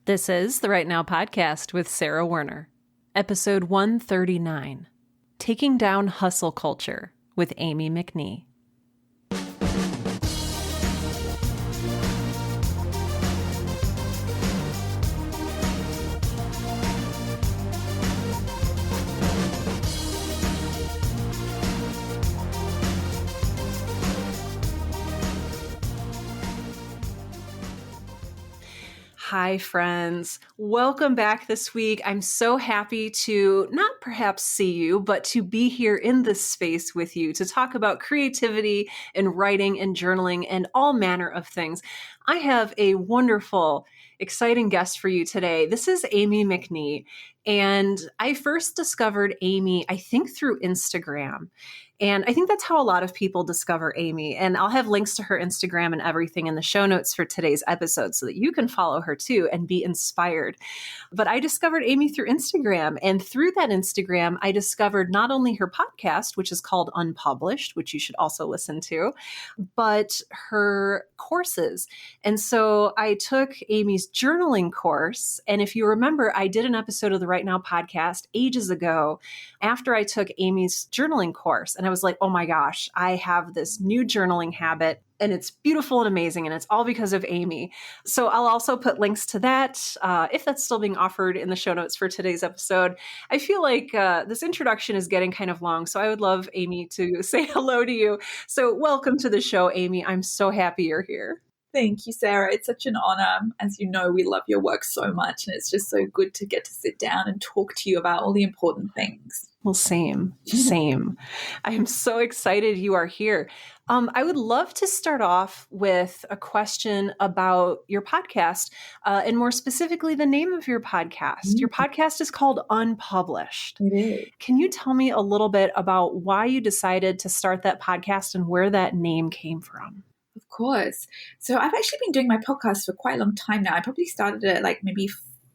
This is the Right Now podcast with Sarah Werner, episode 139, Taking Down Hustle Culture with Amie McNee. Hi, friends. Welcome back this week. I'm so happy to not perhaps see you, but to be here in this space with you to talk about creativity and writing and journaling and all manner of things. I have a wonderful, exciting guest for you today. This is Amie McNee. And I first discovered Amie, I think, through Instagram. And I think that's how a lot of people discover Amie. And I'll have links to her Instagram and everything in the show notes for today's episode so that you can follow her too and be inspired. But I discovered Amie through Instagram. And through that Instagram, I discovered not only her podcast, which is called Unpublished, which you should also listen to, but her courses. And so I took Amie's journaling course. And if you remember, I did an episode of the Right Now podcast ages ago after I took Amie's journaling course. And I was like, oh my gosh, I have this new journaling habit and it's beautiful and amazing. And it's all because of Amie. So I'll also put links to that if that's still being offered in the show notes for today's episode. I feel like this introduction is getting kind of long. So I would love Amie to say hello to you. So welcome to the show, Amie. I'm so happy you're here. Thank you, Sarah. It's such an honor. As you know, we love your work so much, and it's just so good to get to sit down and talk to you about all the important things. Well, same. I am so excited you are here. I would love to start off with a question about your podcast, and more specifically, the name of your podcast. Mm-hmm. Your podcast is called Unpublished. It is. Can you tell me a little bit about why you decided to start that podcast and where that name came from? Of course. So I've actually been doing my podcast for quite a long time now. I probably started it like maybe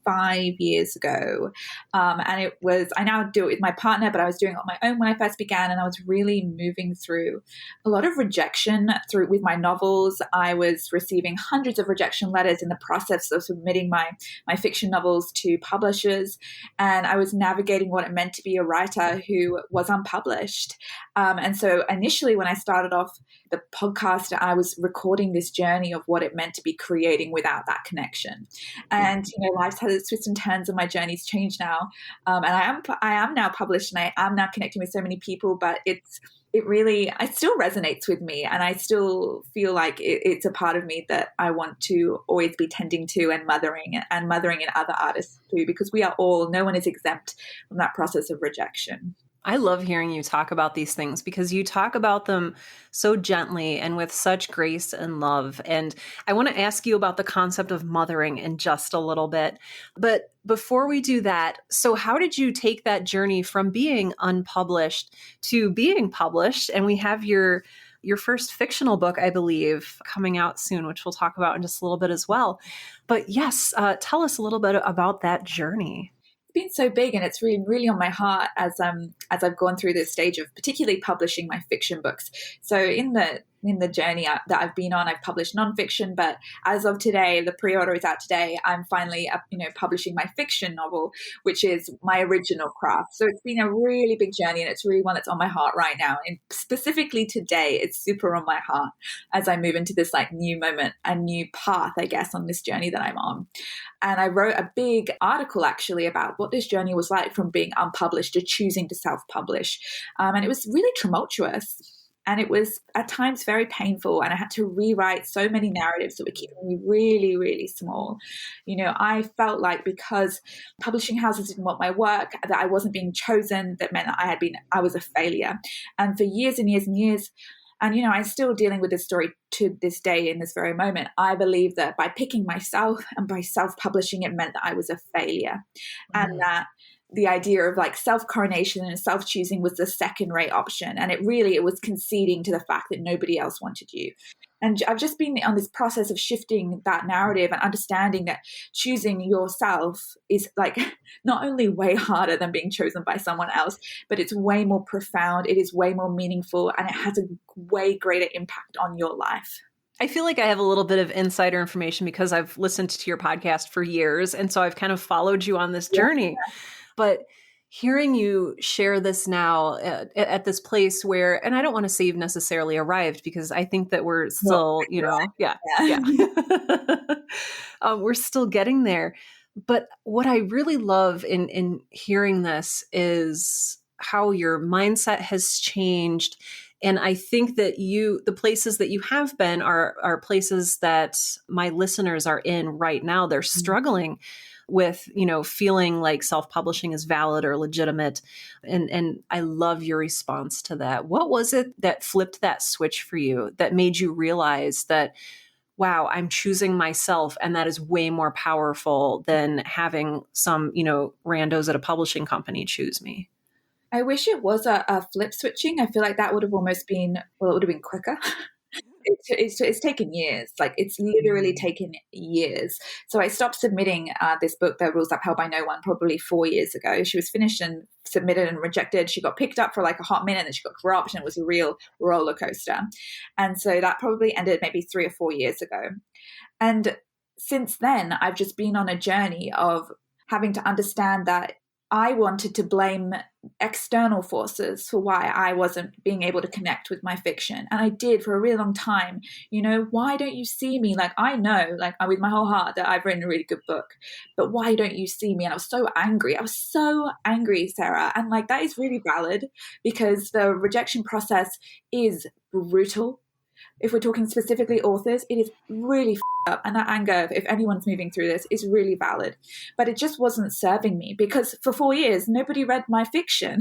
5 years ago. And I now do it with my partner, but I was doing it on my own when I first began. And I was really moving through a lot of rejection with my novels. I was receiving hundreds of rejection letters in the process of submitting my fiction novels to publishers. And I was navigating what it meant to be a writer who was unpublished. And so initially when I started off the podcast, I was recording this journey of what it meant to be creating without that connection. And, life's had its twists and turns and my journey's changed now. And I am now published and I am now connecting with so many people, but it still resonates with me. And I still feel like it's a part of me that I want to always be tending to and mothering in other artists too, because no one is exempt from that process of rejection. I love hearing you talk about these things because you talk about them so gently and with such grace and love. And I want to ask you about the concept of mothering in just a little bit. But before we do that, so how did you take that journey from being unpublished to being published? And we have your first fictional book, I believe, coming out soon, which we'll talk about in just a little bit as well. But yes, tell us a little bit about that journey. Been so big, and it's really, really on my heart as I've gone through this stage of particularly publishing my fiction books. So in the journey that I've been on, I've published nonfiction, but as of today, the pre-order is out today. I'm finally, publishing my fiction novel, which is my original craft. So it's been a really big journey, and it's really one that's on my heart right now. And specifically today, it's super on my heart as I move into this new moment, a new path, I guess, on this journey that I'm on. And I wrote a big article actually about what this journey was like from being unpublished to choosing to self-publish. And it was really tumultuous. And it was at times very painful, and I had to rewrite so many narratives that were keeping me really, really small. I felt like because publishing houses didn't want my work, that I wasn't being chosen, that meant that I was a failure. And for years and years and years, and, I'm still dealing with this story to this day in this very moment. I believe that by picking myself and by self-publishing, it meant that I was a failure. Mm-hmm. And that the idea of self-coronation and self-choosing was the second-rate option. And it was conceding to the fact that nobody else wanted you. And I've just been on this process of shifting that narrative and understanding that choosing yourself is not only way harder than being chosen by someone else, but it's way more profound. It is way more meaningful, and it has a way greater impact on your life. I feel like I have a little bit of insider information because I've listened to your podcast for years. And so I've kind of followed you on this Yeah. journey. But hearing you share this now at this place where, and I don't want to say you've necessarily arrived because I think that we're Well, still, yeah, yeah. yeah. We're still getting there. But what I really love in hearing this is how your mindset has changed. And I think that the places that you have been are places that my listeners are in right now. They're struggling with, feeling like self-publishing is valid or legitimate. And I love your response to that. What was it that flipped that switch for you that made you realize that, wow, I'm choosing myself, and that is way more powerful than having some, randos at a publishing company choose me? I wish it was a flip switching. I feel like that would have almost been, well, it would have been quicker. It's taken years. Like, it's literally taken years. So I stopped submitting this book, The Rules Upheld by No One, probably 4 years ago. She was finished and submitted and rejected. She got picked up for like a hot minute, and then she got dropped, and it was a real roller coaster. And so that probably ended maybe 3 or 4 years ago. And since then, I've just been on a journey of having to understand that I wanted to blame external forces for why I wasn't being able to connect with my fiction. And I did for a really long time. Why don't you see me? Like, I know, like, with my whole heart that I've written a really good book, but why don't you see me? And I was so angry. I was so angry, Sarah. And like, that is really valid because the rejection process is brutal. If we're talking specifically authors, it is really up, and that anger, if anyone's moving through this, is really valid. But it just wasn't serving me because for 4 years, nobody read my fiction.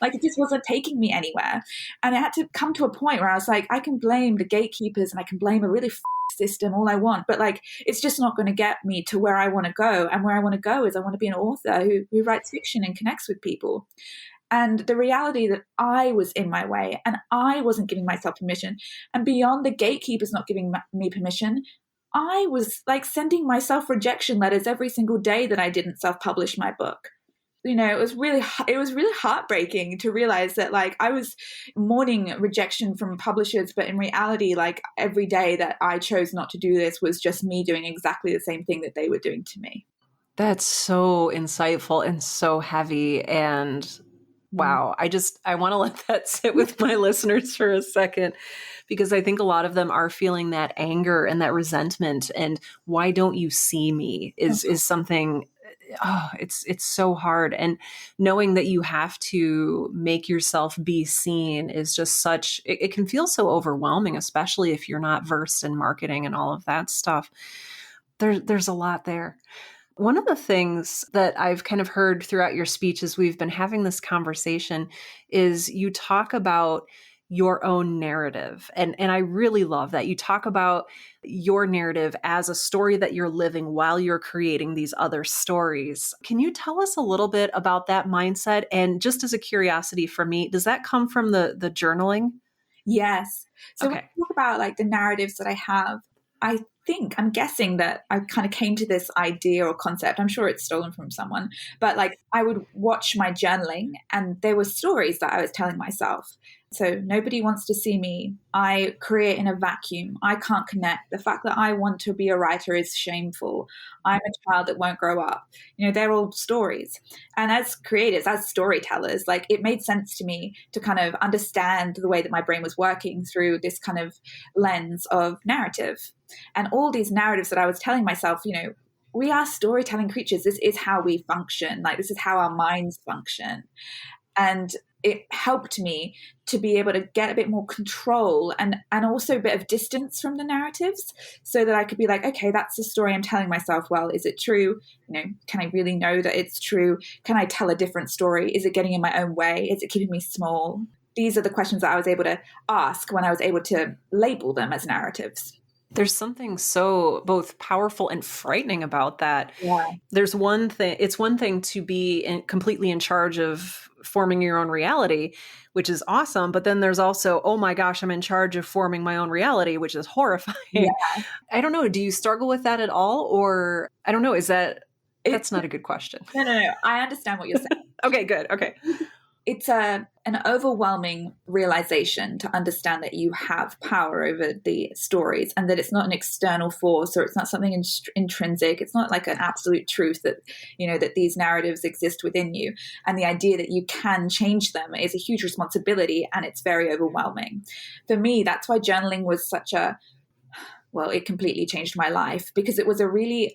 Like, it just wasn't taking me anywhere. And it had to come to a point where I was like, I can blame the gatekeepers and I can blame a really system all I want, but like, it's just not going to get me to where I want to go. And where I want to go is I want to be an author who writes fiction and connects with people. And the reality that I was in my way and I wasn't giving myself permission, and beyond the gatekeepers not giving me permission, I was like sending myself rejection letters every single day that I didn't self-publish my book. It was really heartbreaking to realize that like I was mourning rejection from publishers, but in reality, like every day that I chose not to do this was just me doing exactly the same thing that they were doing to me. That's so insightful and so heavy. And wow, I want to let that sit with my listeners for a second, because I think a lot of them are feeling that anger and that resentment. And why don't you see me is something, it's so hard. And knowing that you have to make yourself be seen is just it can feel so overwhelming, especially if you're not versed in marketing and all of that stuff. There's a lot there. One of the things that I've kind of heard throughout your speech as we've been having this conversation is you talk about your own narrative. And I really love that. You talk about your narrative as a story that you're living while you're creating these other stories. Can you tell us a little bit about that mindset? And just as a curiosity for me, does that come from the journaling? Yes. So Okay. when I talk about like the narratives that I have, I'm guessing that I kind of came to this idea or concept. I'm sure it's stolen from someone, but like I would watch my journaling and there were stories that I was telling myself. So nobody wants to see me. I create in a vacuum. I can't connect. The fact that I want to be a writer is shameful. I'm a child that won't grow up. They're all stories. And as creators, as storytellers, like it made sense to me to kind of understand the way that my brain was working through this kind of lens of narrative. And all these narratives that I was telling myself, we are storytelling creatures. This is how we function. Like, this is how our minds function. And it helped me to be able to get a bit more control and also a bit of distance from the narratives so that I could be like, okay, that's the story I'm telling myself. Well, is it true? Can I really know that it's true? Can I tell a different story? Is it getting in my own way? Is it keeping me small? These are the questions that I was able to ask when I was able to label them as narratives. There's something so both powerful and frightening about that. Yeah. It's one thing to be completely in charge of forming your own reality, which is awesome. But then there's also, oh my gosh, I'm in charge of forming my own reality, which is horrifying. Yeah. I don't know. Do you struggle with that at all? Or I don't know. That's not a good question. No. I understand what you're saying. Okay, good. Okay. it's an overwhelming realization to understand that you have power over the stories and that it's not an external force, or it's not something intrinsic. It's not like an absolute truth that, that these narratives exist within you. And the idea that you can change them is a huge responsibility, and it's very overwhelming. For me, that's why journaling was it completely changed my life, because it was a really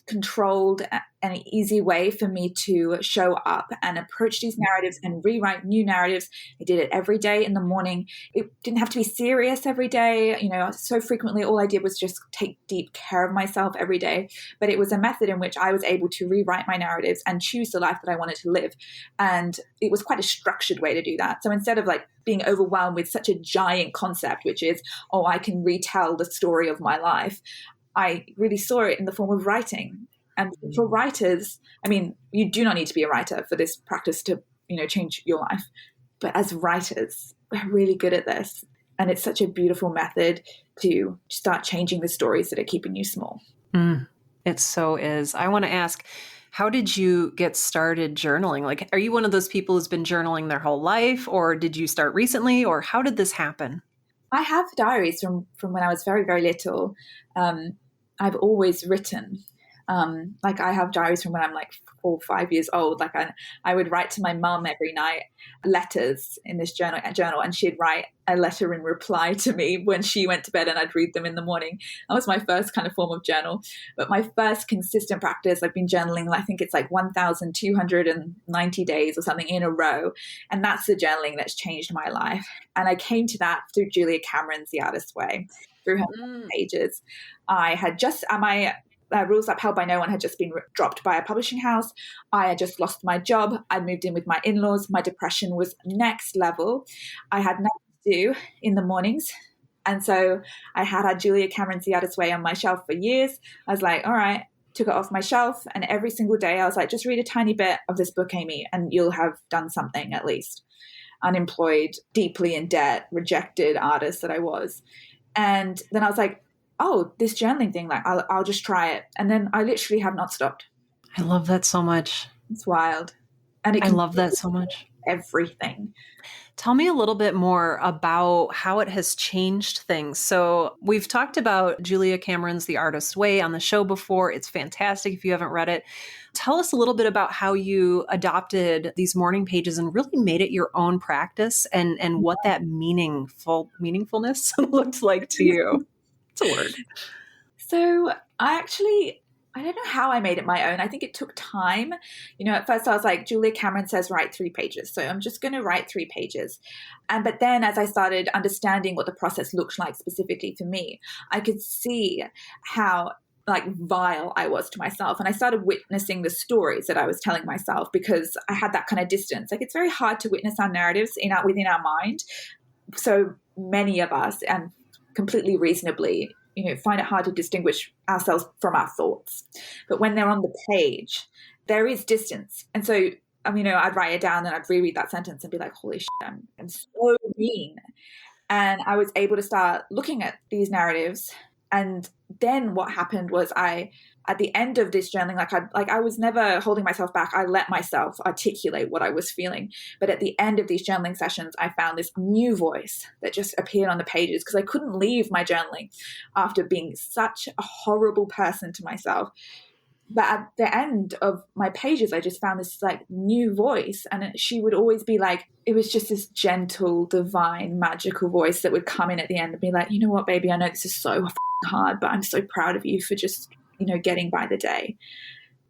controlled and easy way for me to show up and approach these narratives and rewrite new narratives. I did it every day in the morning. It didn't have to be serious every day. So frequently all I did was just take deep care of myself every day. But it was a method in which I was able to rewrite my narratives and choose the life that I wanted to live. And it was quite a structured way to do that. So instead of being overwhelmed with such a giant concept, which is, I can retell the story of my life, I really saw it in the form of writing. And for writers, you do not need to be a writer for this practice to, change your life. But as writers, we're really good at this. And it's such a beautiful method to start changing the stories that are keeping you small. It so is. I want to ask, how did you get started journaling? Are you one of those people who's been journaling their whole life, or did you start recently, or how did this happen? I have diaries from when I was very, very little. I've always written. I have diaries from when I'm 4 or 5 years old. I would write to my mum every night letters in this journal, and she'd write a letter in reply to me when she went to bed, and I'd read them in the morning. That was my first kind of form of journal. But my first consistent practice, I've been journaling, I think it's 1,290 days or something in a row. And that's the journaling that's changed my life. And I came to that through Julia Cameron's The Artist's Way, through her pages. I had just, my Rules Upheld by No One had just been dropped by a publishing house. I had just lost my job. I moved in with my in-laws. My depression was next level. I had nothing to do in the mornings. And so I had Julia Cameron's The Artist's Way on my shelf for years. I was like, all right, took it off my shelf. And every single day I was like, just read a tiny bit of this book, Amie, and you'll have done something at least. Unemployed, deeply in debt, rejected artist that I was. And then I was like, this journaling thing, I'll just try it. And then I literally have not stopped. I love that so much. It's wild. And I love that so much. Everything. Tell me a little bit more about how it has changed things. So we've talked about Julia Cameron's The Artist's Way on the show before. It's fantastic if you haven't read it. Tell us a little bit about how you adopted these morning pages and really made it your own practice, and what that meaningfulness looked like to you. It's a word. So I don't know how I made it my own. I think it took time. At first I was like, Julia Cameron says write 3 pages. So I'm just going to write 3 pages. But then as I started understanding what the process looked like specifically for me, I could see how vile I was to myself. And I started witnessing the stories that I was telling myself, because I had that kind of distance. It's very hard to witness our narratives within our mind. So many of us, and completely reasonably, find it hard to distinguish ourselves from our thoughts. But when they're on the page, there is distance. And so, I'd write it down and I'd reread that sentence and be like, holy shit, I'm so mean. And I was able to start looking at these narratives. And then what happened was at the end of this journaling, I was never holding myself back. I let myself articulate what I was feeling. But at the end of these journaling sessions, I found this new voice that just appeared on the pages, because I couldn't leave my journaling after being such a horrible person to myself. But at the end of my pages, I just found this new voice, and she would always be it was just this gentle, divine, magical voice that would come in at the end and be like, you know what, baby, I know this is so hard, but I'm so proud of you for just getting by the day.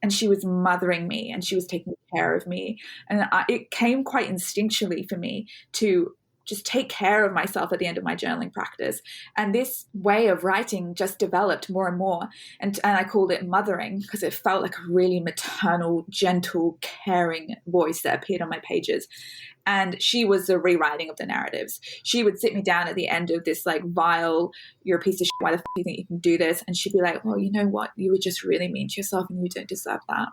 And she was mothering me, and she was taking care of me. And it came quite instinctually for me to just take care of myself at the end of my journaling practice. And this way of writing just developed more and more. And I called it mothering, because it felt like a really maternal, gentle, caring voice that appeared on my pages. And she was the rewriting of the narratives. She would sit me down at the end of this vile, you're a piece of shit, why the fuck do you think you can do this? And she'd be like, well, you know what? You were just really mean to yourself and you don't deserve that.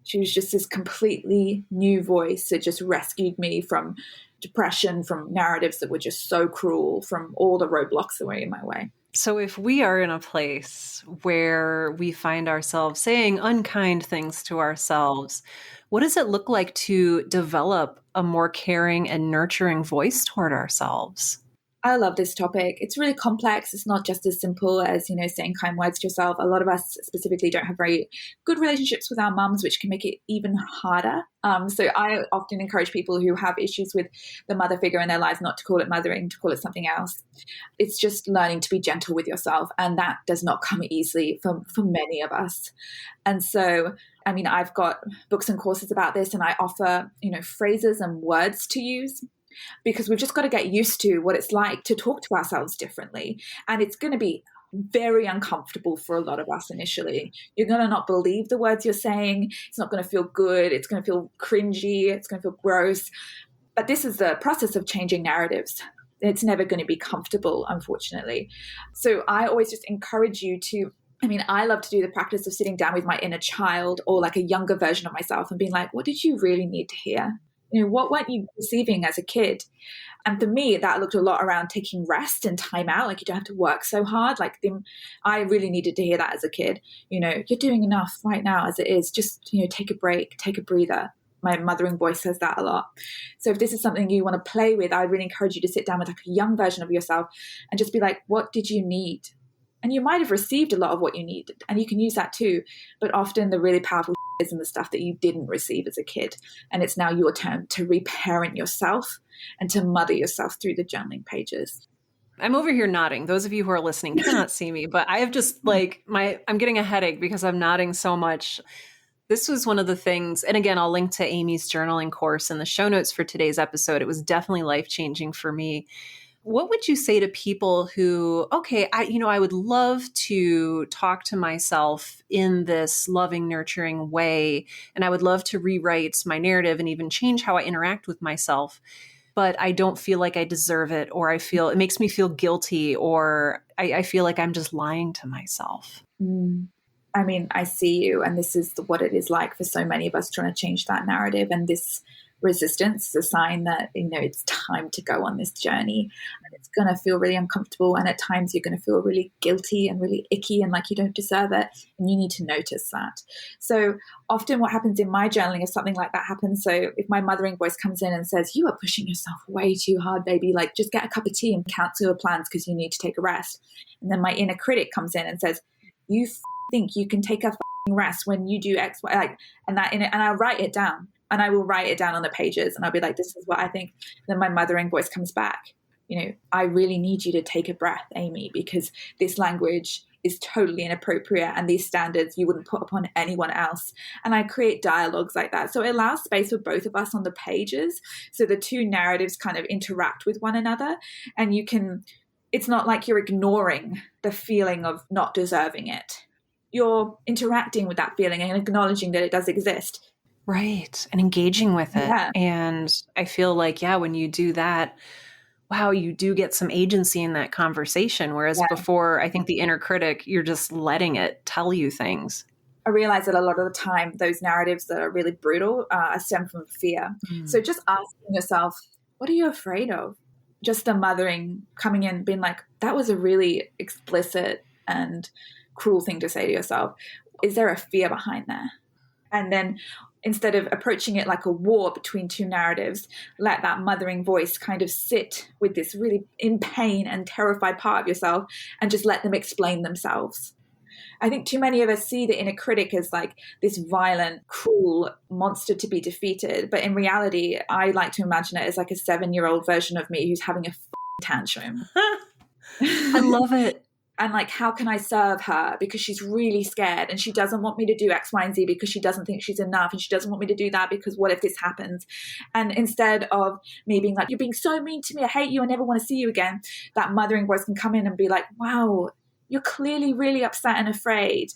She was just this completely new voice that just rescued me from depression, from narratives that were just so cruel, from all the roadblocks that were in my way. So if we are in a place where we find ourselves saying unkind things to ourselves, what does it look like to develop a more caring and nurturing voice toward ourselves? I love this topic. It's really complex. It's not just as simple as, saying kind words to yourself. A lot of us specifically don't have very good relationships with our mums, which can make it even harder. So I often encourage people who have issues with the mother figure in their lives not to call it mothering, to call it something else. It's just learning to be gentle with yourself. And that does not come easily for many of us. And so I've got books and courses about this, and I offer, phrases and words to use, because we've just got to get used to what it's like to talk to ourselves differently. And it's going to be very uncomfortable for a lot of us initially. You're going to not believe the words you're saying. It's not going to feel good. It's going to feel cringy. It's going to feel gross. But this is the process of changing narratives. It's never going to be comfortable, unfortunately. So I always just encourage you to, I love to do the practice of sitting down with my inner child or like a younger version of myself and being like, what did you really need to hear? What weren't you receiving as a kid? And for me, that looked a lot around taking rest and time out. Like, you don't have to work so hard. I really needed to hear that as a kid. You're doing enough right now as it is. Just, take a break, take a breather. My mothering voice says that a lot. So if this is something you want to play with, I really encourage you to sit down with like a young version of yourself and just be like, what did you need? And you might have received a lot of what you needed, and you can use that too. But often the really powerful is in the stuff that you didn't receive as a kid. And it's now your turn to reparent yourself and to mother yourself through the journaling pages. I'm over here nodding. Those of you who are listening cannot see me, but I have just I'm getting a headache because I'm nodding so much. This was one of the things, and again, I'll link to Amie's journaling course in the show notes for today's episode. It was definitely life-changing for me. What would you say to people who, I would love to talk to myself in this loving, nurturing way, and I would love to rewrite my narrative and even change how I interact with myself, but I don't feel like I deserve it, or I feel it makes me feel guilty, or I feel like I'm just lying to myself? I see you, and this is what it is like for so many of us trying to change that narrative. And this resistance is a sign that, it's time to go on this journey, and it's going to feel really uncomfortable. And at times you're going to feel really guilty and really icky and like you don't deserve it. And you need to notice that. So often what happens in my journaling, if something like that happens, so if my mothering voice comes in and says, you are pushing yourself way too hard, baby, like just get a cup of tea and cancel your plans because you need to take a rest. And then my inner critic comes in and says, you think you can take a rest when you do X, Y, and I'll write it down. And I will write it down on the pages, and I'll be like, this is what I think. Then my mothering voice comes back. I really need you to take a breath, Amie, because this language is totally inappropriate, and these standards you wouldn't put upon anyone else. And I create dialogues like that. So it allows space for both of us on the pages. So the two narratives kind of interact with one another, and it's not like you're ignoring the feeling of not deserving it. You're interacting with that feeling and acknowledging that it does exist. Right. And engaging with it. Yeah. And I feel like, when you do that, wow, you do get some agency in that conversation. Whereas before, I think the inner critic, you're just letting it tell you things. I realize that a lot of the time, those narratives that are really brutal stem from fear. So just asking yourself, what are you afraid of? Just the mothering coming in, being like, that was a really explicit and cruel thing to say to yourself. Is there a fear behind there? And then instead of approaching it like a war between two narratives, let that mothering voice kind of sit with this really in pain and terrified part of yourself and just let them explain themselves. I think too many of us see the inner critic as like this violent, cruel monster to be defeated. But in reality, I like to imagine it as like a 7-year-old version of me who's having a tantrum. I love it. And like, how can I serve her? Because she's really scared and she doesn't want me to do X, Y, and Z because she doesn't think she's enough. And she doesn't want me to do that because what if this happens? And instead of me being like, you're being so mean to me, I hate you, I never want to see you again, that mothering voice can come in and be like, wow, you're clearly really upset and afraid.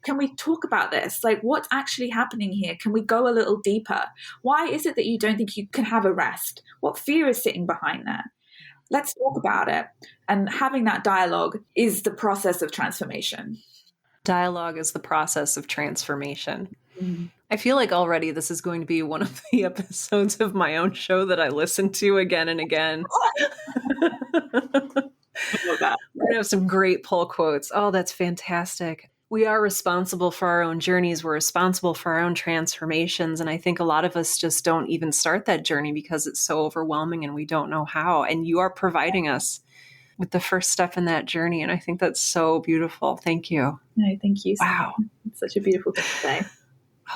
Can we talk about this? Like, what's actually happening here? Can we go a little deeper? Why is it that you don't think you can have a rest? What fear is sitting behind that? Let's talk about it. And having that dialogue is the process of transformation. Dialogue is the process of transformation. Mm-hmm. I feel like already this is going to be one of the episodes of my own show that I listen to again and again. gonna have some great pull quotes. Oh, that's fantastic. We are responsible for our own journeys. We're responsible for our own transformations. And I think a lot of us just don't even start that journey because it's so overwhelming and we don't know how. And you are providing us with the first step in that journey. And I think that's so beautiful. Thank you. No, thank you. Wow. It's such a beautiful thing to say.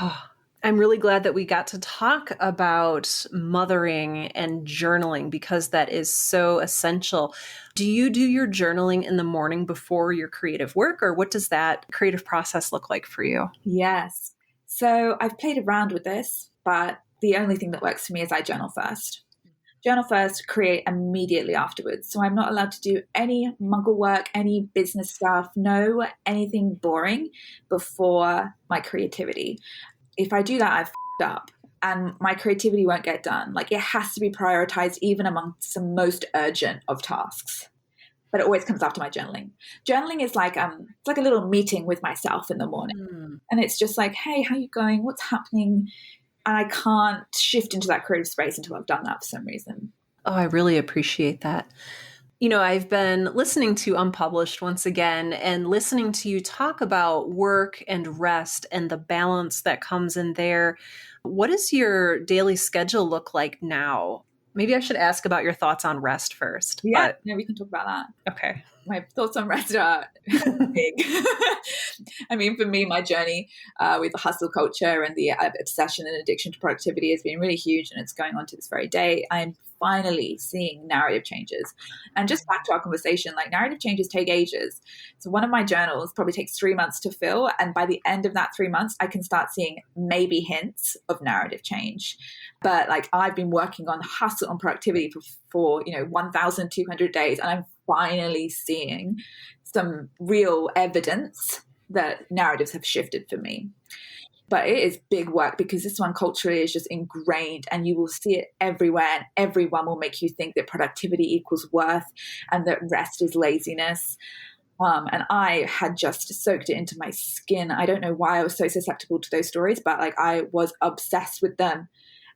Oh, I'm really glad that we got to talk about mothering and journaling because that is so essential. Do you do your journaling in the morning before your creative work, or what does that creative process look like for you? Yes. So I've played around with this, but the only thing that works for me is I journal first. Journal first, create immediately afterwards. So I'm not allowed to do any muggle work, any business stuff, no anything boring before my creativity. If I do that, I've f***ed up and my creativity won't get done. Like, it has to be prioritized even amongst the most urgent of tasks. But it always comes after my journaling. Journaling is like it's like a little meeting with myself in the morning. And it's just like, hey, how are you going? What's happening? And I can't shift into that creative space until I've done that for some reason. Oh, I really appreciate that. You know, I've been listening to Unpublished once again and listening to you talk about work and rest and the balance that comes in there. What does your daily schedule look like now? Maybe I should ask about your thoughts on rest first. Yeah, we can talk about that. Okay. My thoughts on rest are big. I mean, for me, my journey with the hustle culture and the obsession and addiction to productivity has been really huge, and it's going on to this very day. I'm finally seeing narrative changes. And just back to our conversation, like, narrative changes take ages. So one of my journals probably takes 3 months to fill. And by the end of that 3 months, I can start seeing maybe hints of narrative change. But like, I've been working on hustle and productivity for 1,200 days. And I'm finally seeing some real evidence that narratives have shifted for me. But it is big work because this one culturally is just ingrained, and you will see it everywhere, and everyone will make you think that productivity equals worth and that rest is laziness. And I had just soaked it into my skin. I don't know why I was so susceptible to those stories, but like, I was obsessed with them.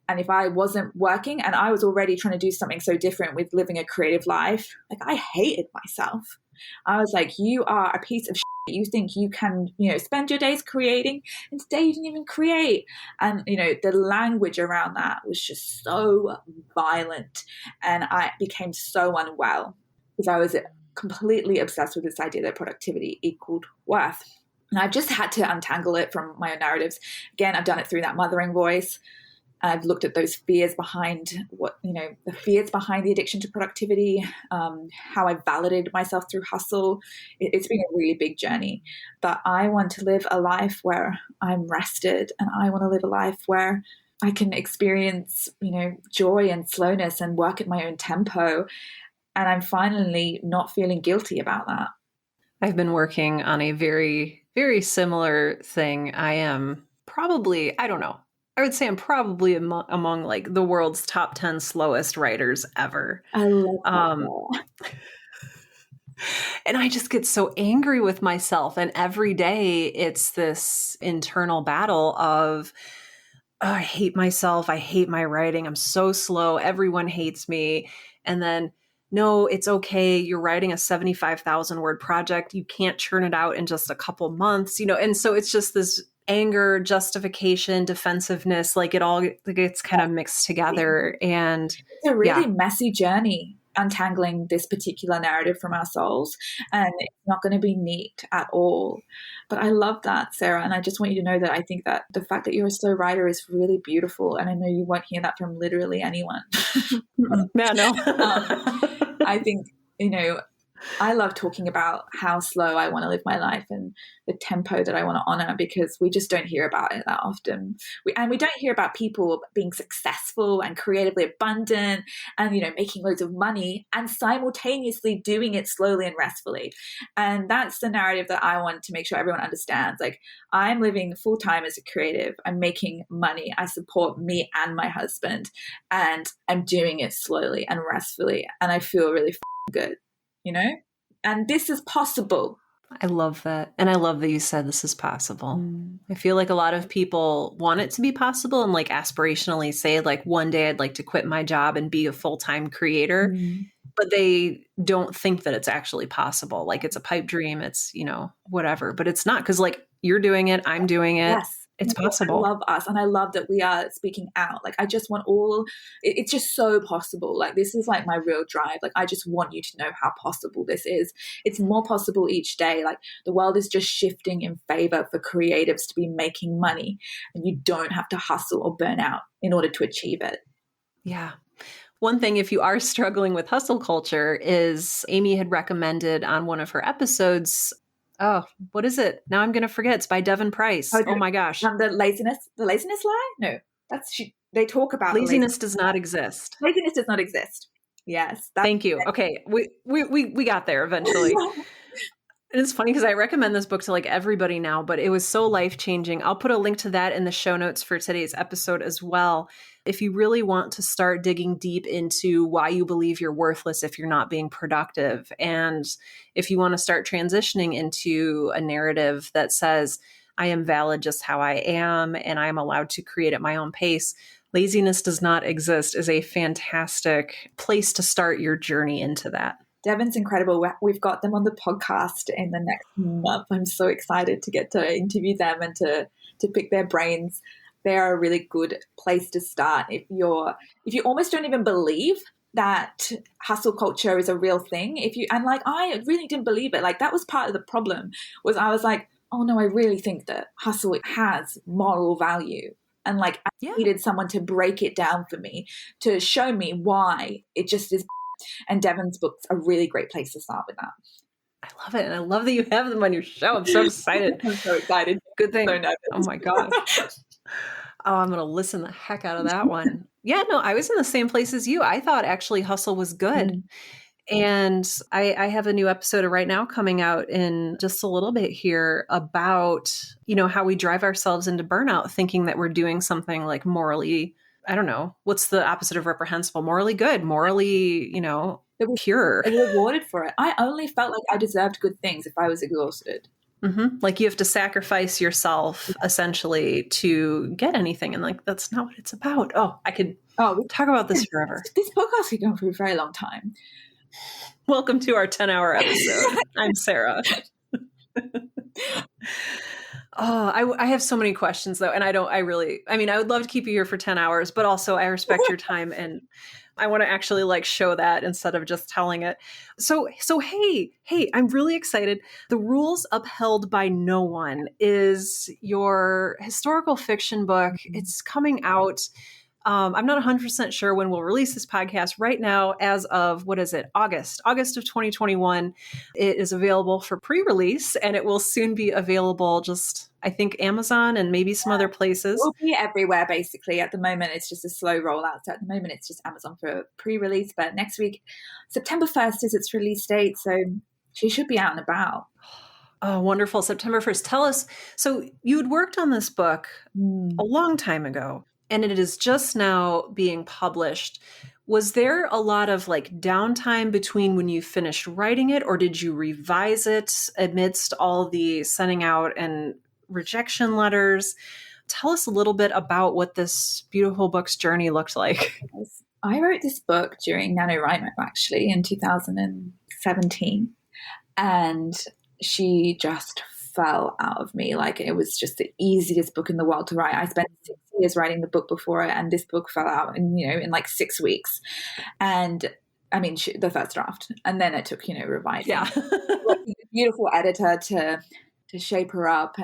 And if I wasn't working, and I was already trying to do something so different with living a creative life, like, I hated myself. I was like, you are a piece of shit. You think you can, spend your days creating, and today you didn't even create. And, the language around that was just so violent. And I became so unwell because I was completely obsessed with this idea that productivity equaled worth. And I've just had to untangle it from my own narratives. Again, I've done it through that mothering voice. I've looked at those fears behind the fears behind the addiction to productivity, how I validated myself through hustle. It's been a really big journey, but I want to live a life where I'm rested, and I want to live a life where I can experience, joy and slowness and work at my own tempo. And I'm finally not feeling guilty about that. I've been working on a very, very similar thing. I am probably, I don't know, I would say I'm probably among like the world's top 10 slowest writers ever. I love that. And I just get so angry with myself. And every day it's this internal battle of, oh, I hate myself. I hate my writing. I'm so slow. Everyone hates me. And then, no, it's okay. You're writing a 75,000 word project. You can't churn it out in just a couple months, and so it's just this anger, justification, defensiveness, like it all gets kind of mixed together. And it's a really messy journey, untangling this particular narrative from our souls, and it's not going to be neat at all. But I love that, Sarah, and I just want you to know that I think that the fact that you're a slow writer is really beautiful, and I know you won't hear that from literally anyone. Yeah, no. I think, I love talking about how slow I want to live my life and the tempo that I want to honor, because we just don't hear about it that often. We don't hear about people being successful and creatively abundant and, making loads of money and simultaneously doing it slowly and restfully. And that's the narrative that I want to make sure everyone understands. Like, I'm living full time as a creative. I'm making money. I support me and my husband, and I'm doing it slowly and restfully. And I feel really good. And this is possible. I love that. And I love that you said this is possible. I feel like a lot of people want it to be possible and like aspirationally say like, one day I'd like to quit my job and be a full-time creator. but they don't think that it's actually possible. Like it's a pipe dream. It's, whatever, but it's not, because like you're doing it, I'm doing it. Yes. It's I possible. love us, and I love that we are speaking out. Like I just want it's just so possible. Like this is like my real drive. Like I just want you to know how possible this is. It's more possible each day. Like the world is just shifting in favor for creatives to be making money, and you don't have to hustle or burn out in order to achieve it. Yeah. One thing, if you are struggling with hustle culture, is Amie had recommended on one of her episodes. Oh, what is it? Now I'm going to forget. It's by Devin Price. Oh my gosh. The laziness lie? No, they talk about laziness does not exist. Laziness does not exist. Yes. Thank you. Okay. We got there eventually. And it's funny because I recommend this book to like everybody now, but it was so life-changing. I'll put a link to that in the show notes for today's episode as well. If you really want to start digging deep into why you believe you're worthless if you're not being productive, and if you want to start transitioning into a narrative that says, I am valid just how I am, and I am allowed to create at my own pace, Laziness Does Not Exist is a fantastic place to start your journey into that. Devin's incredible. We've got them on the podcast in the next month. I'm so excited to get to interview them and to pick their brains. They're a really good place to start if you almost don't even believe that hustle culture is a real thing. I really didn't believe it. Like that was part of the problem. Was I was like, oh no, I really think that hustle has moral value. And like I needed someone to break it down for me, to show me why it just is. And Devin's book's a really great place to start with that. I love it. And I love that you have them on your show. I'm so excited. I'm so excited. Good thing. So nervous. Oh my gosh. Oh, I'm going to listen the heck out of that one. Yeah, no, I was in the same place as you. I thought actually hustle was good. And I have a new episode right now coming out in just a little bit here about, how we drive ourselves into burnout thinking that we're doing something like morally, I don't know, what's the opposite of reprehensible? Morally good, morally, pure. Rewarded for it. I only felt like I deserved good things if I was exhausted. Mm-hmm. Like you have to sacrifice yourself essentially to get anything. And like, that's not what it's about. Oh, I could talk about this forever. This podcast could go for a very long time. Welcome to our 10-hour episode. I'm Sarah. Oh, I have so many questions though. And I would love to keep you here for 10 hours, but also I respect your time and I want to actually like show that instead of just telling it. So hey, I'm really excited. The Rules Upheld by No One is your historical fiction book. It's coming out. I'm not 100% sure when we'll release this podcast right now as of, August of 2021. It is available for pre-release and it will soon be available just, I think, Amazon and maybe some other places. It will be everywhere basically. At the moment, it's just a slow rollout. So at the moment, it's just Amazon for pre-release. But next week, September 1st is its release date. So she should be out and about. Oh, wonderful. September 1st. Tell us, so you had worked on this book a long time ago. And it is just now being published. Was there a lot of like downtime between when you finished writing it, or did you revise it amidst all the sending out and rejection letters? Tell us a little bit about what this beautiful book's journey looked like. I wrote this book during NaNoWriMo actually in 2017. And she just fell out of me. Like it was just the easiest book in the world to write. I spent 6 years writing the book before it, and this book fell out in like 6 weeks. And I mean, the first draft, and then it took revising. Yeah, like a beautiful editor to shape her up,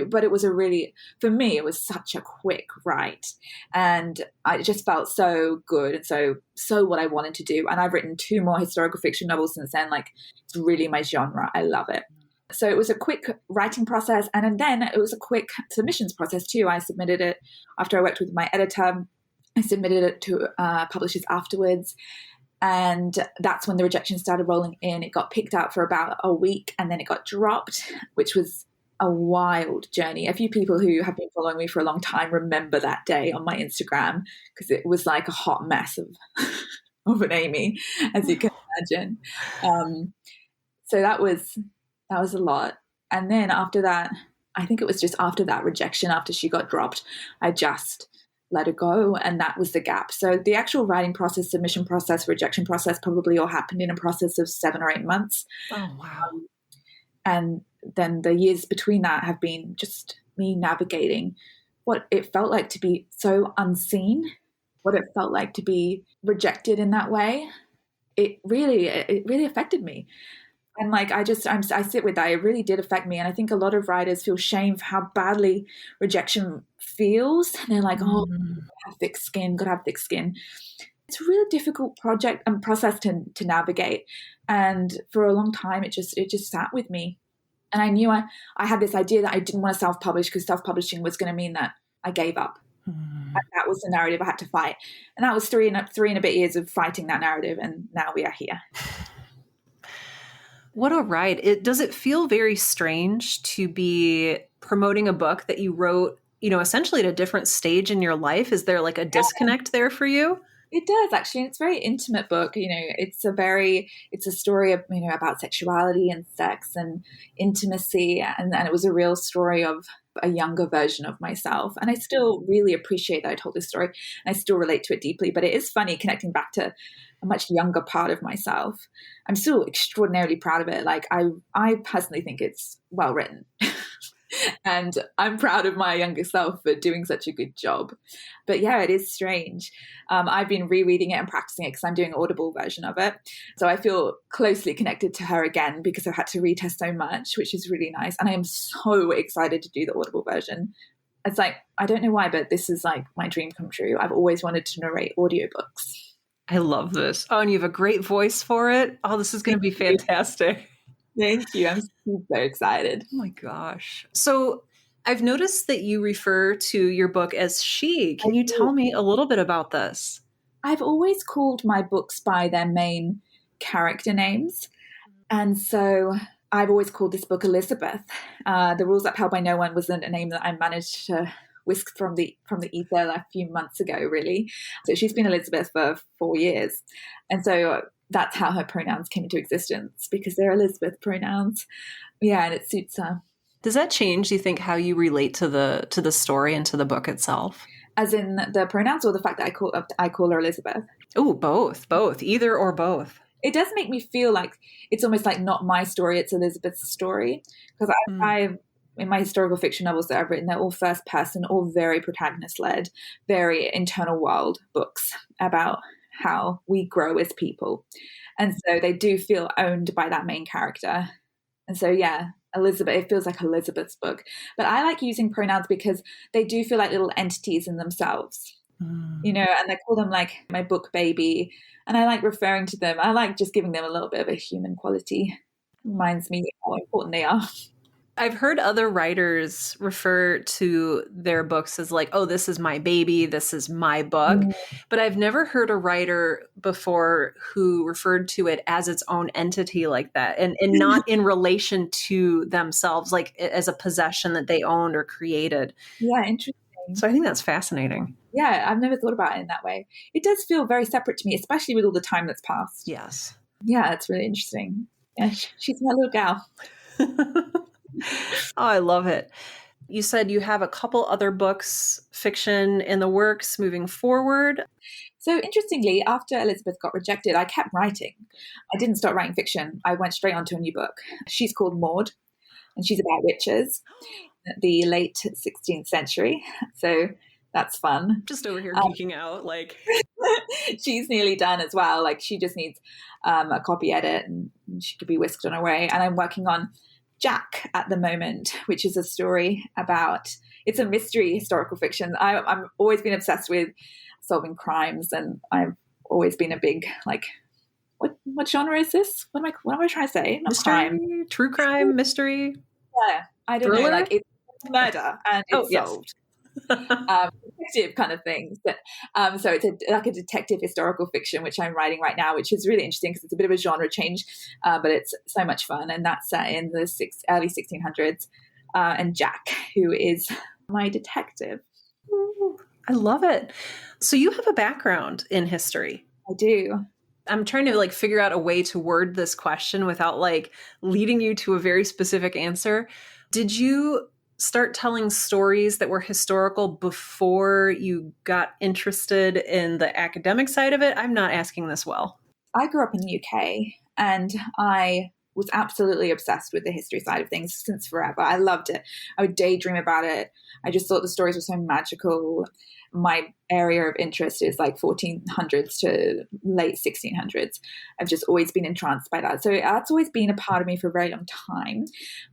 but it was for me, it was such a quick write, and I just felt so good and so what I wanted to do. And I've written 2 more historical fiction novels since then. Like it's really my genre. I love it. So it was a quick writing process, and then it was a quick submissions process too. I submitted it after I worked with my editor. I submitted it to publishers afterwards, and that's when the rejections started rolling in. It got picked out for about a week, and then it got dropped, which was a wild journey. A few people who have been following me for a long time remember that day on my Instagram, because it was like a hot mess of an Amie, as you can imagine. So that was a lot. And then after that, I think it was just after that rejection, after she got dropped, I just let it go. And that was the gap. So the actual writing process, submission process, rejection process probably all happened in a process of 7 or 8 months. Oh, wow. And then the years between that have been just me navigating what it felt like to be so unseen, what it felt like to be rejected in that way. It really affected me. And like, I sit with that. It really did affect me. And I think a lot of writers feel shame for how badly rejection feels. And they're like, oh, have thick skin, gotta have thick skin. It's a really difficult project and process to navigate. And for a long time, it just sat with me. And I knew I had this idea that I didn't want to self-publish because self-publishing was going to mean that I gave up. And that was the narrative I had to fight. And that was three and a bit years of fighting that narrative. And now we are here. What a ride. Does it feel very strange to be promoting a book that you wrote, essentially at a different stage in your life? Is there like a disconnect there for you? It does, actually. It's a very intimate book. It's a story of, about sexuality and sex and intimacy. And it was a real story of a younger version of myself. And I still really appreciate that I told this story, and I still relate to it deeply. But it is funny connecting back to a much younger part of myself. I'm still extraordinarily proud of it. Like, I personally think it's well written. And I'm proud of my younger self for doing such a good job. But yeah, it is strange. I've been rereading it and practicing it because I'm doing an Audible version of it. So I feel closely connected to her again because I've had to read her so much, which is really nice. And I am so excited to do the Audible version. It's like, I don't know why, but this is like my dream come true. I've always wanted to narrate audiobooks. I love this. Oh, and you have a great voice for it. Oh, this is going to be fantastic. Thank you. I'm super excited. Oh my gosh. So I've noticed that you refer to your book as she. Can you tell me a little bit about this? I've always called my books by their main character names. And so I've always called this book Elizabeth. The Rules Upheld by No One was a name that I managed to whisk from the ether a few months ago, really. So she's been Elizabeth for 4 years. And so that's how her pronouns came into existence, because they're Elizabeth pronouns. Yeah, and it suits her. Does that change, do you think, how you relate to the story and to the book itself? As in the pronouns, or the fact that I call her Elizabeth? Oh, both, either or both. It does make me feel like it's almost like not my story, it's Elizabeth's story. Because I in my historical fiction novels that I've written, they're all first person, all very protagonist led, very internal world books about how we grow as people. And so they do feel owned by that main character. And so, yeah, Elizabeth, it feels like Elizabeth's book. But I like using pronouns because they do feel like little entities in themselves, and they call them like my book baby. And I like referring to them. I like just giving them a little bit of a human quality. Reminds me how important they are. I've heard other writers refer to their books as like, oh, this is my baby, this is my book. But I've never heard a writer before who referred to it as its own entity like that, and not in relation to themselves, like as a possession that they owned or created. Yeah, interesting. So I think that's fascinating. Yeah, I've never thought about it in that way. It does feel very separate to me, especially with all the time that's passed. Yes. Yeah, it's really interesting. Yeah, she's my little gal. Oh, I love it. You said you have a couple other books, fiction in the works moving forward. So interestingly, after Elizabeth got rejected, I kept writing. I didn't start writing fiction. I went straight on to a new book. She's called Maud, and she's about witches, the late 16th century. So that's fun. Just over here geeking out. Like she's nearly done as well. Like she just needs a copy edit and she could be whisked on her way. And I'm working on Jack at the moment, which is a story about, it's a mystery historical fiction. I've always been obsessed with solving crimes, and I've always been a big, like, what genre is this? What am I trying to say? Not mystery, crime. True crime, mystery. Yeah, I don't know. Like, it's murder and it's solved. Detective kind of things. So it's like a detective historical fiction, which I'm writing right now, which is really interesting because it's a bit of a genre change, but it's so much fun. And that's set in the early 1600s. And Jack, who is my detective. Ooh, I love it. So you have a background in history. I do. I'm trying to like figure out a way to word this question without like leading you to a very specific answer. Did you start telling stories that were historical before you got interested in the academic side of it? I'm not asking this well. I grew up in the UK and I was absolutely obsessed with the history side of things since forever. I loved it. I would daydream about it. I just thought the stories were so magical. My area of interest is like 1400s to late 1600s. I've just always been entranced by that. So that's always been a part of me for a very long time.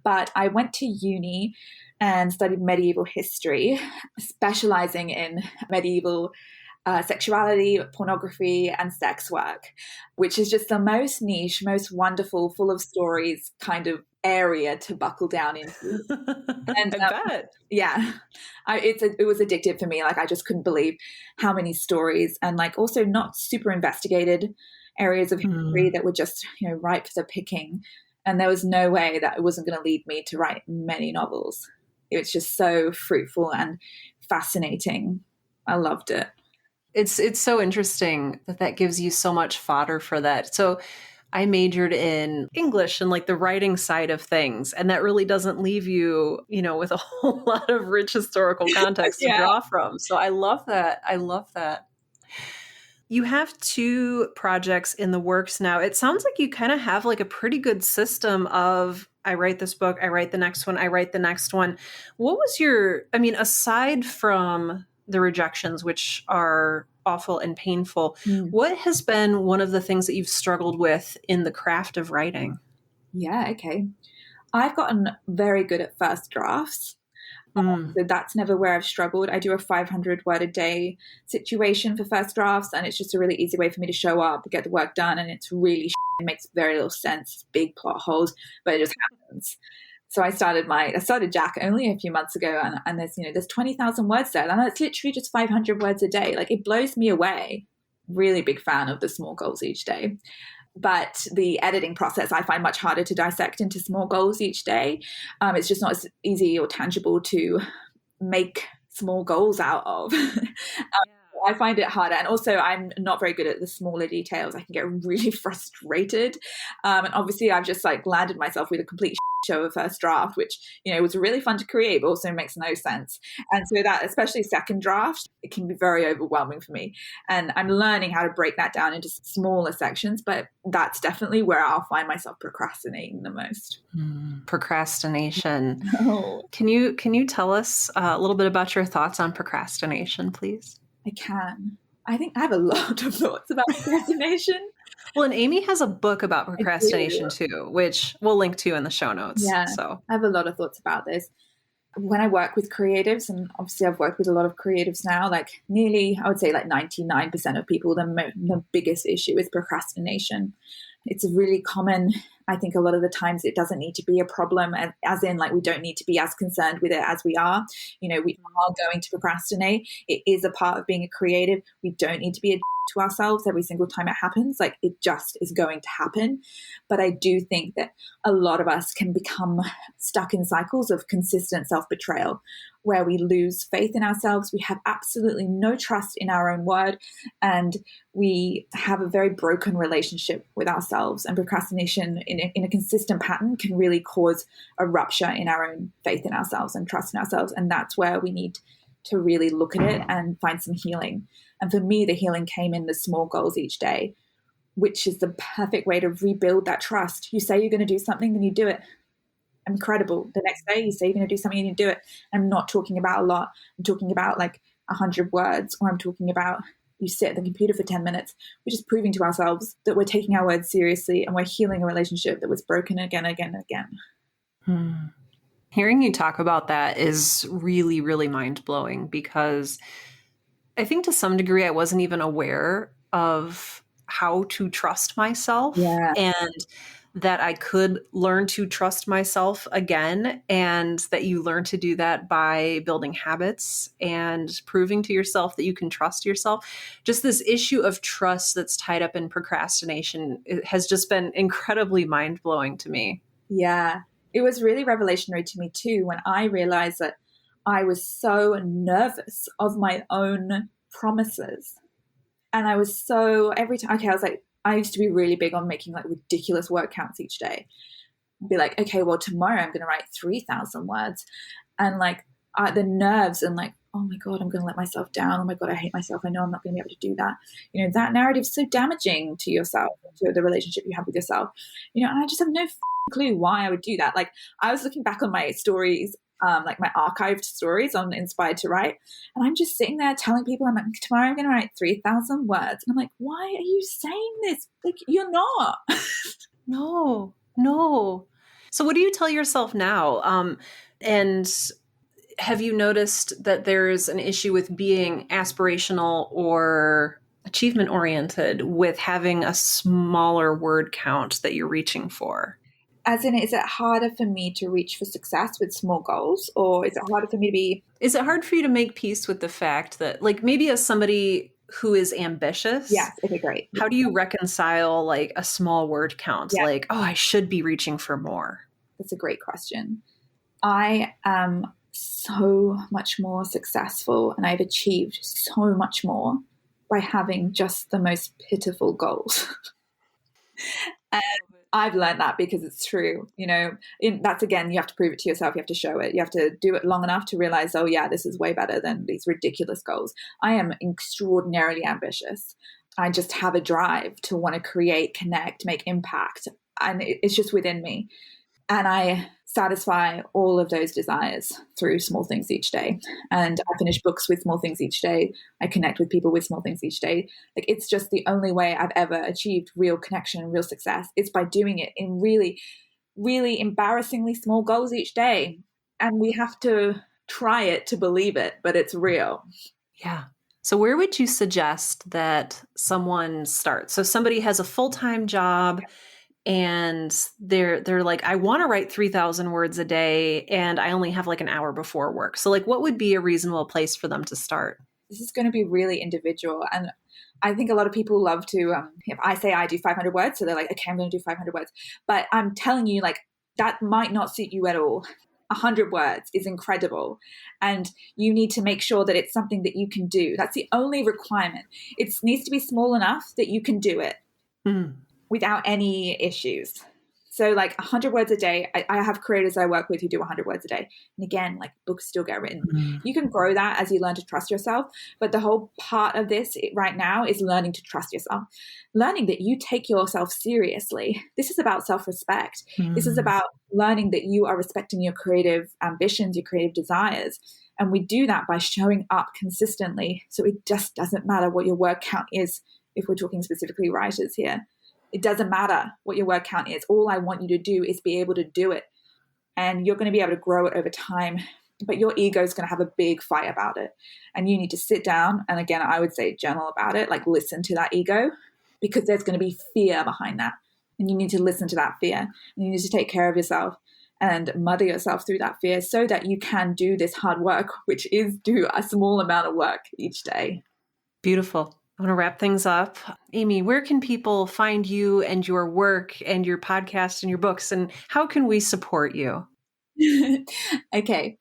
But I went to uni and studied medieval history, specializing in medieval sexuality, pornography, and sex work, which is just the most niche, most wonderful, full of stories kind of area to buckle down into. And I bet. yeah, it was addictive for me. Like I just couldn't believe how many stories and like also not super investigated areas of history that were just, ripe for the picking. And there was no way that it wasn't going to lead me to write many novels. It was just so fruitful and fascinating. I loved it. It's so interesting that gives you so much fodder for that. So I majored in English and like the writing side of things, and that really doesn't leave you, with a whole lot of rich historical context to draw from. So I love that. I love that. You have 2 projects in the works now. It sounds like you kind of have like a pretty good system of I write this book, I write the next one, I write the next one. What was aside from the rejections, which are awful and painful, what has been one of the things that you've struggled with in the craft of writing? Yeah, okay. I've gotten very good at first drafts. So that's never where I've struggled. I do a 500 word a day situation for first drafts, and it's just a really easy way for me to show up, get the work done, and it's really it makes very little sense, big plot holes, but it just happens. So I started Jack only a few months ago, and there's 20,000 words there, and it's literally just 500 words a day. Like it blows me away. Really big fan of the small goals each day. But the editing process I find much harder to dissect into small goals each day. It's just not as easy or tangible to make small goals out of. I find it harder. And also I'm not very good at the smaller details. I can get really frustrated. And obviously I've just like landed myself with a complete show of first draft, which, was really fun to create, but also makes no sense. And so that, especially second draft, it can be very overwhelming for me. And I'm learning how to break that down into smaller sections, but that's definitely where I'll find myself procrastinating the most. Procrastination. Oh. Can you tell us a little bit about your thoughts on procrastination, please? I can. I think I have a lot of thoughts about procrastination. Well, and Amie has a book about procrastination too, which we'll link to in the show notes. Yeah, so I have a lot of thoughts about this. When I work with creatives, and obviously I've worked with a lot of creatives now, like nearly, I would say like 99% of people, the biggest issue is procrastination. It's really common. I think a lot of the times it doesn't need to be a problem, as in like we don't need to be as concerned with it as we are. We are going to procrastinate. It is a part of being a creative. We don't need to be a to ourselves every single time it happens. Like it just is going to happen. But I do think that a lot of us can become stuck in cycles of consistent self-betrayal where we lose faith in ourselves. We have absolutely no trust in our own word, and we have a very broken relationship with ourselves. And procrastination in a consistent pattern can really cause a rupture in our own faith in ourselves and trust in ourselves. And that's where we need to really look at it and find some healing. And for me, the healing came in the small goals each day, which is the perfect way to rebuild that trust. You say you're going to do something, then you do it. Incredible. The next day you say you're going to do something and you do it. I'm not talking about a lot. I'm talking about like 100 words, or I'm talking about you sit at the computer for 10 minutes. We're just proving to ourselves that we're taking our words seriously and we're healing a relationship that was broken again. Hearing you talk about that is really, really mind-blowing, because I think to some degree I wasn't even aware of how to trust myself, and that I could learn to trust myself again, and that you learn to do that by building habits and proving to yourself that you can trust yourself. Just this issue of trust that's tied up in procrastination, it has just been incredibly mind-blowing to me. Yeah. It was really revelationary to me too when I realized that I was so nervous of my own promises. And I was so, every time, I was like, I used to be really big on making like ridiculous word counts each day. Be like, okay, well, tomorrow I'm going to write 3,000 words. and like the nerves and like, oh my God, I'm going to let myself down. Oh my God, I hate myself. I know I'm not going to be able to do that. You know, that narrative is so damaging to yourself, to the relationship you have with yourself. You know, and I just have no clue why I would do that. Like I was looking back on my stories, like my archived stories on Inspired to Write, and I'm just sitting there telling people, I'm like, tomorrow I'm going to write 3,000 words. And I'm like, why are you saying this? Like, you're not. No. So what do you tell yourself now? And have you noticed that there's an issue with being aspirational or achievement oriented with having a smaller word count that you're reaching for? As in, is it harder for me to reach for success with small goals, or is it harder for me to be... Is it hard for you to make peace with the fact that, like, maybe as somebody who is ambitious, Yes, okay, great. how do you reconcile like a small word count? Yeah. Like, oh, I should be reaching for more. That's a great question. I am so much more successful and I've achieved so much more by having just the most pitiful goals. And I've learned that because it's true. You know, that's, again, you have to prove it to yourself. You have to show it. You have to do it long enough to realize, oh yeah, this is way better than these ridiculous goals. I am extraordinarily ambitious. I just have a drive to want to create, connect, make impact. And it's just within me. And I satisfy all of those desires through small things each day. And I finish books with small things each day. I connect with people with small things each day. Like, it's just the only way I've ever achieved real connection and real success. It's by doing it in really, really embarrassingly small goals each day. And we have to try it to believe it, but it's real. Yeah. So where would you suggest that someone starts? So somebody has a full-time job and they're like, I want to write 3,000 words a day and I only have like an hour before work. So like, what would be a reasonable place for them to start? This is going to be really individual. And I think a lot of people love to, if I say I do 500 words, so they're like, okay, I'm going to do 500 words. But I'm telling you, like, that might not suit you at all. 100 words is incredible. And you need to make sure that it's something that you can do. That's the only requirement. It needs to be small enough that you can do it. Without any issues. So like 100 words a day, I have creators I work with who do 100 words a day. And again, like, books still get written. You can grow that as you learn to trust yourself. But the whole part of this right now is learning to trust yourself, learning that you take yourself seriously. This is about self-respect. This is about learning that you are respecting your creative ambitions, your creative desires. And we do that by showing up consistently. So it just doesn't matter what your word count is, if we're talking specifically writers here. It doesn't matter what your word count is. All I want you to do is be able to do it. And you're going to be able to grow it over time. But your ego is going to have a big fight about it. And you need to sit down. And again, I would say journal about it, like listen to that ego, because there's going to be fear behind that. And you need to listen to that fear. And you need to take care of yourself and mother yourself through that fear so that you can do this hard work, which is do a small amount of work each day. Beautiful. I want to wrap things up. Amie, where can people find you and your work and your podcast and your books, and how can we support you? Okay.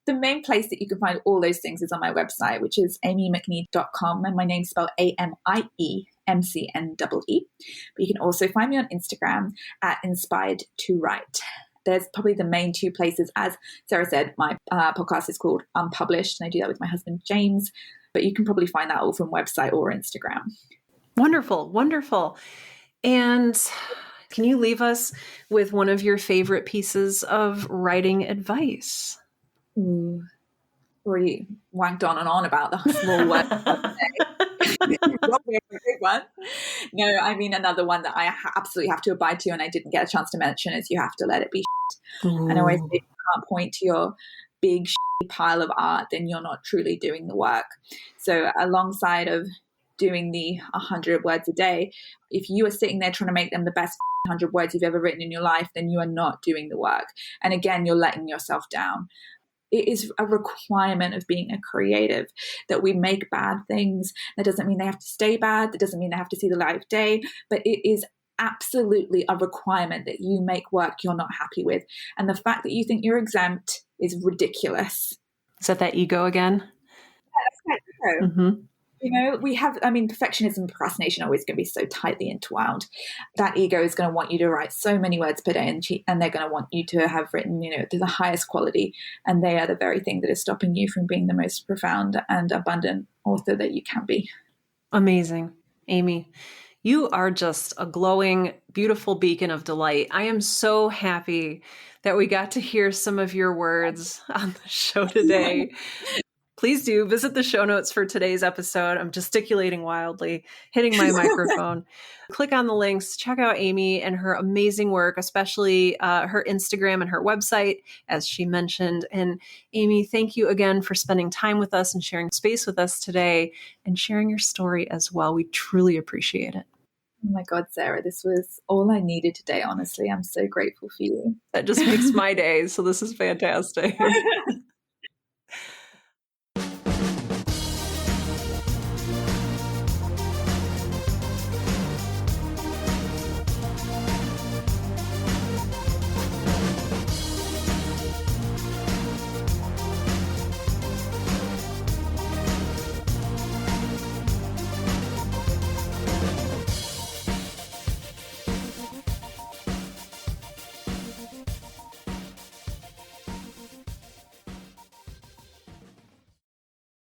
The main place that you can find all those things is on my website, which is amiemcnee.com, and my name's spelled AMIEMCNEE. But you can also find me on Instagram at Inspired to Write. There's probably the main two places. As Sarah said, my podcast is called Unpublished, and I do that with my husband, James. But you can probably find that all from website or Instagram. Wonderful, wonderful. And can you leave us with one of your favorite pieces of writing advice? Already wanked on and on about the small work. No, I mean, another one that I absolutely have to abide to, and I didn't get a chance to mention, is you have to let it be shit. And I always say, if you can't point to your big pile of art, then you're not truly doing the work. So alongside of doing the 100 words a day, if you are sitting there trying to make them the best 100 words you've ever written in your life, then you are not doing the work. And again, you're letting yourself down. It is a requirement of being a creative that we make bad things. That doesn't mean they have to stay bad. That doesn't mean they have to see the light of day, but it is absolutely a requirement that you make work you're not happy with. And the fact that you think you're exempt is ridiculous. Is that ego again? Yeah, that's right. Mm-hmm. We have, perfectionism and procrastination are always going to be so tightly entwined. That ego is going to want you to write so many words per day, and they're going to want you to have written, to the highest quality. And they are the very thing that is stopping you from being the most profound and abundant author that you can be. Amazing. Amie, you are just a glowing, beautiful beacon of delight. I am so happy that we got to hear some of your words on the show today. Please do visit the show notes for today's episode. I'm gesticulating wildly, hitting my microphone. Click on the links, check out Amie and her amazing work, especially her Instagram and her website, as she mentioned. And Amie, thank you again for spending time with us and sharing space with us today and sharing your story as well. We truly appreciate it. Oh my God, Sarah, this was all I needed today, honestly. I'm so grateful for you. That just makes my day. So this is fantastic.